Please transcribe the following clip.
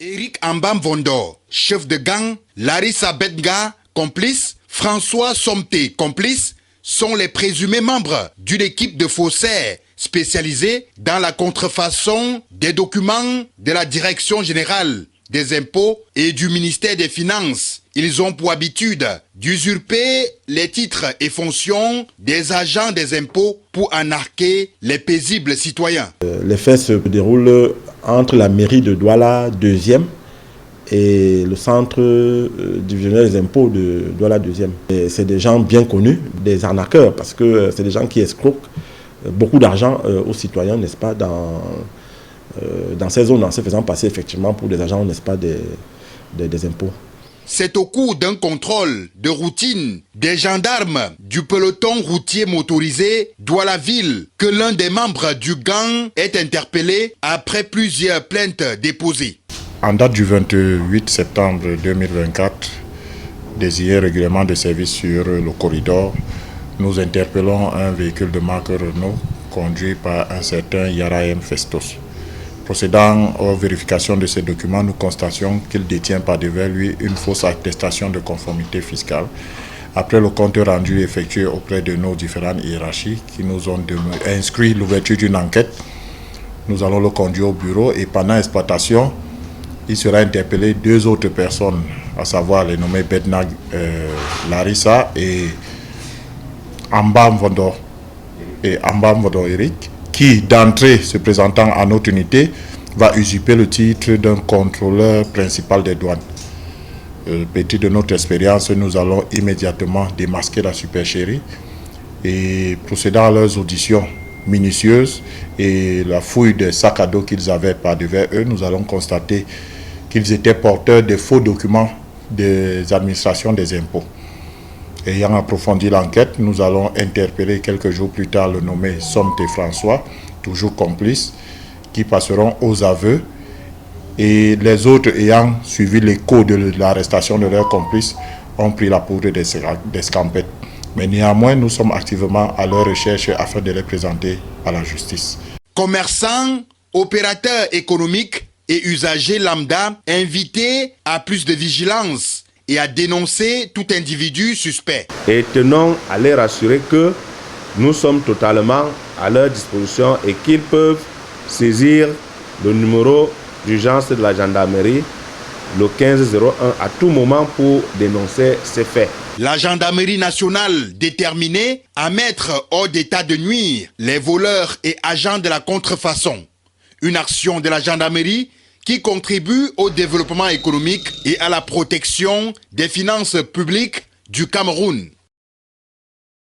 Eric Ambam Vondo, chef de gang, Larissa Benga, complice, François Somté, complice, sont les présumés membres d'une équipe de faussaires spécialisée dans la contrefaçon des documents de la Direction générale des impôts et du ministère des Finances. Ils ont pour habitude d'usurper les titres et fonctions des agents des impôts pour arnaquer les paisibles citoyens. Les faits se déroulent entre la mairie de Douala 2e et le centre divisionnaire des impôts de Douala 2e. C'est des gens bien connus, des arnaqueurs, parce que c'est des gens qui escroquent beaucoup d'argent aux citoyens, n'est-ce pas, dans ces zones, en se faisant passer effectivement pour des agents, n'est-ce pas, des impôts. C'est au cours d'un contrôle de routine des gendarmes du peloton routier motorisé Douala-Ville que l'un des membres du gang est interpellé après plusieurs plaintes déposées. En date du 28 septembre 2024, désigné règlement de service sur le corridor, nous interpellons un véhicule de marque Renault conduit par un certain Yara M. Festos. Procédant aux vérifications de ces documents, nous constations qu'il détient par devers lui une fausse attestation de conformité fiscale. Après le compte rendu effectué auprès de nos différentes hiérarchies qui nous ont inscrit l'ouverture d'une enquête, nous allons le conduire au bureau et pendant l'exploitation, il sera interpellé deux autres personnes, à savoir les nommés Bednag Larissa et Ambam Vondo Eric, qui d'entrée se présentant à notre unité va usurper le titre d'un contrôleur principal des douanes. Petit de notre expérience, nous allons immédiatement démasquer la supercherie et procédant à leurs auditions minutieuses et la fouille des sacs à dos qu'ils avaient par devers eux, nous allons constater qu'ils étaient porteurs de faux documents des administrations des impôts. Ayant approfondi l'enquête, nous allons interpeller quelques jours plus tard le nommé Somté François, toujours complice, qui passeront aux aveux. Et les autres ayant suivi l'écho de l'arrestation de leurs complices ont pris la poudre d'escampette. Mais néanmoins, nous sommes activement à leur recherche afin de les présenter à la justice. Commerçants, opérateurs économiques et usagers lambda invités à plus de vigilance et à dénoncer tout individu suspect. Et tenons à les rassurer que nous sommes totalement à leur disposition et qu'ils peuvent saisir le numéro d'urgence de la gendarmerie, le 1501, à tout moment pour dénoncer ces faits. La gendarmerie nationale déterminée à mettre hors d'état de nuire les voleurs et agents de la contrefaçon. Une action de la gendarmerie qui contribue au développement économique et à la protection des finances publiques du Cameroun.